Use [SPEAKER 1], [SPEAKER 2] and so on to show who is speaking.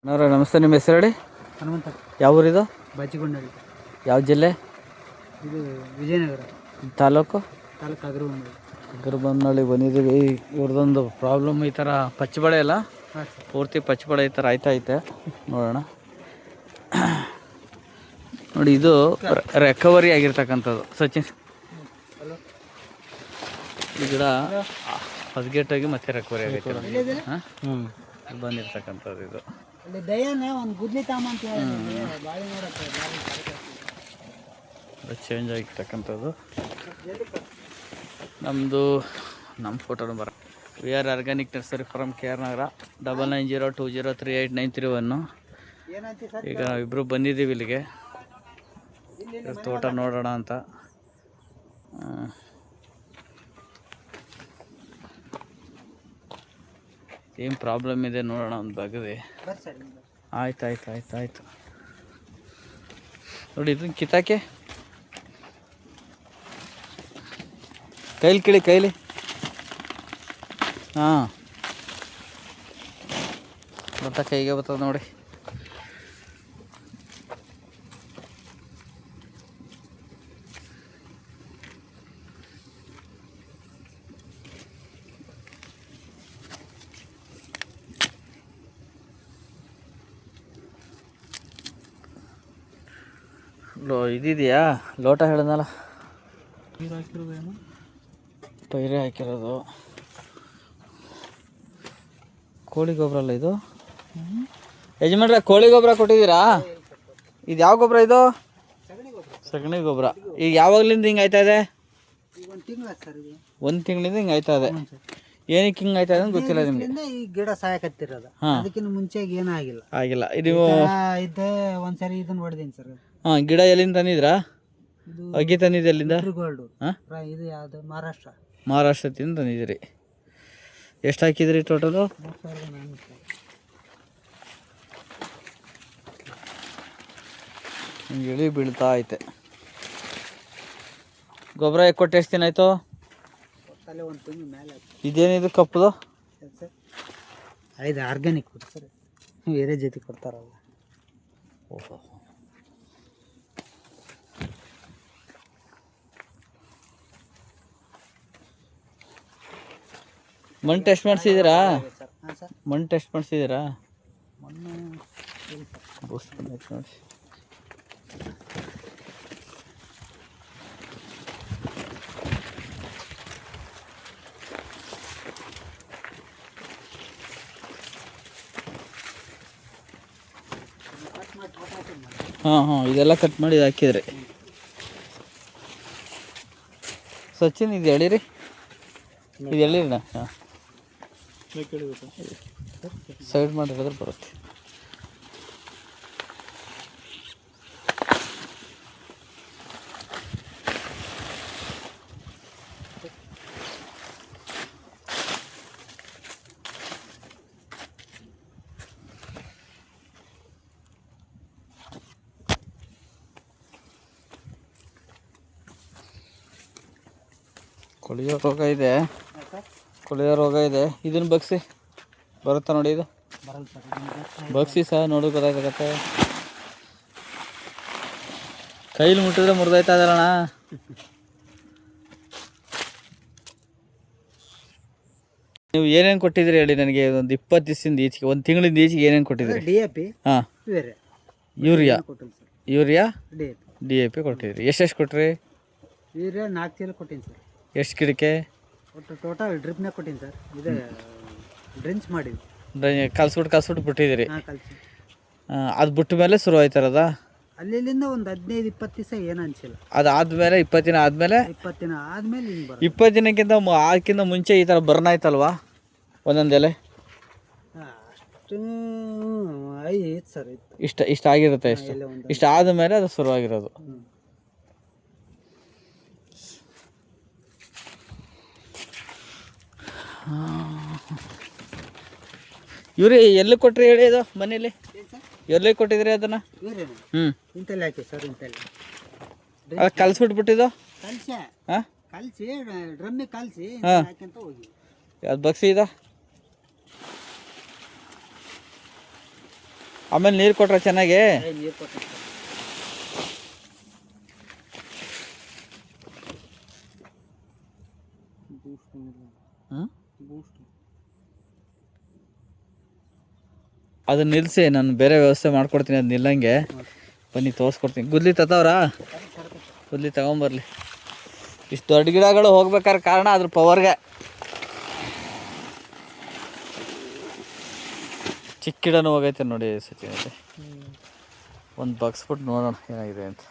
[SPEAKER 1] ನವರ ನಮಸ್ತೆ. ನಿಮ್ಮ ಹೆಸರು ಹೇಳಿ?
[SPEAKER 2] ಹನುಮಂತ.
[SPEAKER 1] ಯಾವ ಊರಿದು?
[SPEAKER 2] ಬಾಚಿಗೊಂಡಳ್ಳಿ.
[SPEAKER 1] ಯಾವ ಜಿಲ್ಲೆ?
[SPEAKER 2] ಇದು ವಿಜಯನಗರ
[SPEAKER 1] ತಾಲೂಕು
[SPEAKER 2] ಅಗರಬೊಮ್ಮನಹಳ್ಳಿ.
[SPEAKER 1] ಅಗರಬೊಮ್ಮನಹಳ್ಳಿ ಬಂದಿದ್ದೀವಿ. ಇವ್ರದ್ದೊಂದು ಪ್ರಾಬ್ಲಮ್, ಈ ಥರ ಪಚ್ಚಬಳೆ ಅಲ್ಲ,
[SPEAKER 2] ಹಾಂ ಸರ್.
[SPEAKER 1] ಪೂರ್ತಿ ಪಚ್ಚಬಳೆ ಈ ಥರ ಐತೆ. ನೋಡೋಣ ನೋಡಿ, ಇದು ರೆಕವರಿ ಆಗಿರ್ತಕ್ಕಂಥದ್ದು. ಸಚಿನ್, ಈ ಗಿಡ ಹಸ್ಗೆಟ್ಟಾಗಿ ಮತ್ತೆ ರೆಕವರಿ ಆಗೈತೆ. ಹಾಂ, ಬಂದಿರ್ತಕ್ಕಂಥದ್ದು ಇದು. ಚೇಂಜ್ ಆಗಿರ್ತಕ್ಕಂಥದ್ದು. ನಮ್ಮ ಫೋಟೋನು ಬರ we are organic nursery from KR ನಗರ. 9902038931. ಈಗ ನಾವಿಬ್ಬರು ಬಂದಿದ್ದೀವಿ ಇಲ್ಲಿಗೆ, ತೋಟ ನೋಡೋಣ ಅಂತ. ಏನು ಪ್ರಾಬ್ಲಮ್ ಇದೆ ನೋಡೋಣ ಒಂದು ಬಗ್ಗದೆ. ಆಯ್ತು ನೋಡಿ, ಇದನ್ನ ಕಿತ್ತಾಕೆ ಕೈಲಿ. ಹಾಂ, ಬರ್ತಾ ಕೈಗೆ ಬರ್ತದೆ ನೋಡಿ. ಇದಿದೆಯಾ ಲೋಟ ಹೇಳಿದ್ನಲ್ಲ, ನೀರು ಹಾಕಿರೋದೇನು, ಪೈರೇ ಹಾಕಿರೋದು. ಕೋಳಿ ಗೊಬ್ಬರ ಅಲ್ಲ ಇದು ಯಜಮಾನ್ರೆ? ಕೋಳಿ ಗೊಬ್ಬರ ಕೊಟ್ಟಿದ್ದೀರಾ? ಇದು ಯಾವ ಗೊಬ್ಬರ ಇದು? ಸಗಣಿ ಗೊಬ್ಬರ. ಈಗ ಯಾವಾಗಲಿಂದ ಹಿಂಗೆ ಆಯ್ತಾ ಇದೆ? ಒಂದು ತಿಂಗಳಿಂದ ಹಿಂಗೆ ಆಯ್ತಾ ಇದೆ. ಏನಕ್ಕೆ ಹಿಂಗೆ ಆಯ್ತಾ ಇದೆ ಅಂತ ಗೊತ್ತಿಲ್ಲ ನಿಮಗೆ?
[SPEAKER 2] ಈ ಗಿಡ ಸಾಯಕತ್ತಿರೋದು, ಅದಕ್ಕಿಂತ ಮುಂಚೆ ಏನೂ ಆಗಿಲ್ಲ.
[SPEAKER 1] ಇದು
[SPEAKER 2] ಒಂದ್ಸರಿ ಇದನ್ನ ಹೊಡೆದೀನಿ ಸರ್.
[SPEAKER 1] ಹಾಂ, ಗಿಡ ಎಲ್ಲಿಂದ ತಂದಿದ್ರಾ? ಅಗ್ಗಿ ತಂದಿದ್ದು ಎಲ್ಲಿಂದ?
[SPEAKER 2] ಇದು ಯಾವುದು?
[SPEAKER 1] ಮಹಾರಾಷ್ಟ್ರದಿಂದ ತಂದಿದ್ದೀರಿ. ಎಷ್ಟು ಹಾಕಿದ್ರಿ ಟೋಟಲು? 3,400. ಇಳಿ ಬೀಳ್ತಾ ಐತೆ. ಗೊಬ್ಬರ ಕೊಟ್ಟು ಎಷ್ಟು ದಿನ ಆಯಿತು? ಇದೇನಿದು ಕಪ್ಪದು?
[SPEAKER 2] ಇದು ಆರ್ಗ್ಯಾನಿಕ್ ಸರ್, ಬೇರೆ ಜೊತೆ ಕೊಡ್ತಾರಲ್ಲ.
[SPEAKER 1] ಓಹೋ, ಮಣ್ಣು ಟೆಸ್ಟ್ ಮಾಡಿಸಿದ್ದೀರಾ? ಮಣ್ಣು ಟೆಸ್ಟ್ ಮಾಡಿಸಿದ್ದೀರಾ? ಬೂಸ್ಟ್ ಬಂದೈತೆ ನೋಡಿ. ಹಾಂ, ಇದೆಲ್ಲ ಕಟ್ ಮಾಡಿ ಹಾಕಿದ್ರಿ. ಸಚಿನ್, ಇದು ಎಳೀರಿ, ಇದು ಎಳೀರಿಣ್ಣ. ಹಾಂ, ಸೈಡ್ ಮಾಡಿ ಹಿಡಿದ್ರೆ ಬರುತ್ತೆ. ಕೊಳೆಯೋ ರೋಗ ಇದೆ. ಇದನ್ನು ಬಗ್ಸಿ ಬರುತ್ತಾ ನೋಡಿ, ಇದು ಬಗ್ಸಿ ಸಹ ನೋಡಿ ಗೊತ್ತಾಗತ್ತೆ. ಕೈಲಿ ಮುಟ್ಟಿದ್ರೆ ಮುರಿದೋಯ್ತಾ ಇದಲ್ಲಣ್ಣ. ನೀವು ಏನೇನು ಕೊಟ್ಟಿದ್ರಿ ಹೇಳಿ ನನಗೆ? ಒಂದು 20 ದಿವಸದಿಂದ ಈಚೆಗೆ, ಒಂದು ತಿಂಗಳಿಂದ ಈಚೆಗೆ ಏನೇನು ಕೊಟ್ಟಿದ್ರಿ?
[SPEAKER 2] DAP,
[SPEAKER 1] ಹಾಂ, ಯೂರಿಯಾ, DAP ಕೊಟ್ಟಿದ್ರಿ. ಎಷ್ಟು ಕೊಟ್ರಿ?
[SPEAKER 2] ಯೂರಿಯಾ 4 ಚೀಲ ಕೊಟ್ಟಿನಿ ಸರ್.
[SPEAKER 1] ಎಷ್ಟು ಗಿಡಕ್ಕೆ?
[SPEAKER 2] ಒಟ್ಟು ಟೋಟಲ್ ಡ್ರಿಪ್ನಾಗ ಕೊಟ್ಟಿನಿ ಸರ್. ಇದು ಡ್ರಿಂಕ್ಸ್ ಮಾಡಿದ್ವಿ,
[SPEAKER 1] ಕಲ್ಸ್ಬಿಟ್ಟು ಬಿಟ್ಟಿದ್ದೀರಿ. ಅದು ಬಿಟ್ಟ ಮೇಲೆ ಶುರು ಆಯ್ತಾರದ?
[SPEAKER 2] ಅಲ್ಲಿಂದ ಒಂದು 15-20 ದಿವಸ ಏನು ಅನಿಸಿಲ್ಲ.
[SPEAKER 1] ಅದಾದ್ಮೇಲೆ 20 ದಿನ ಆದಮೇಲೆ
[SPEAKER 2] 20 ದಿನ ಆದಮೇಲೆ ಹಿಂಗೆ
[SPEAKER 1] 20 ದಿನಕ್ಕಿಂತ ಅದಕ್ಕಿಂತ ಮುಂಚೆ ಈ ಥರ ಬರ್ನ್ ಆಯ್ತಲ್ವಾ ಒಂದೊಂದು ಎಲೆ?
[SPEAKER 2] ಅಷ್ಟು ಐತೆ ಸರ್.
[SPEAKER 1] ಇಷ್ಟ ಆಗಿರುತ್ತೆ. ಇಷ್ಟ ಆದಮೇಲೆ ಅದು ಶುರುವಾಗಿರೋದು. ಇವ್ರಿ ಎಲ್ಲಿ ಕೊಟ್ರಿ ಹೇಳಿ? ಇದು ಮನೇಲಿ ಎಲ್ಲಿ ಕೊಟ್ಟಿದ್ರಿ ಅದನ್ನ?
[SPEAKER 2] ಇಂತಲ್ಲಿ ಹಾಕಿ ಸರ್, ಇಂತಲ್ಲಿ
[SPEAKER 1] ಕಲ್ಸ್ಬಿಟ್ಬಿಟ್ಟಿದ್ದು.
[SPEAKER 2] ಕಲಸಿ ಡ್ರಮ್ಮಿಗೆ ಕಲಸಿ ಹಾಕ್ಯಂತ ಹೋಗಿ
[SPEAKER 1] ಅದು ಬಗ್ಸಿ ಇದ ಆಮೇಲೆ ನೀರು ಕೊಟ್ರೆ ಚೆನ್ನಾಗಿ.
[SPEAKER 2] ನೀರು ಕೊಡ್ತೀನಿ ಸರ್.
[SPEAKER 1] ಹ್ಞೂ ಅದನ್ನ ನಿಲ್ಲಿಸಿ, ನಾನು ಬೇರೆ ವ್ಯವಸ್ಥೆ ಮಾಡ್ಕೊಡ್ತೀನಿ. ಅದು ನಿಲ್ಲಂಗೆ ಬನ್ನಿ ತೋರಿಸ್ಕೊಡ್ತೀನಿ. ಗುದ್ಲಿ ತತ್ತವ್ರಾ? ಗುದ್ಲಿ ತಗೊಂಬರ್ಲಿ. ಇಷ್ಟು ದೊಡ್ಡ ಗಿಡಗಳು ಹೋಗ್ಬೇಕಾದ್ರೆ ಕಾರಣ ಅದ್ರ ಪವರ್ಗೆ. ಚಿಕ್ಕ ಗಿಡನೂ ಹೋಗೈತೆ ನೋಡಿ ಸಚಿನ್. ಒಂದು ಬಗ್ಸ್ಬಿಟ್ಟು ನೋಡೋಣ ಏನಾಗಿದೆ ಅಂತ.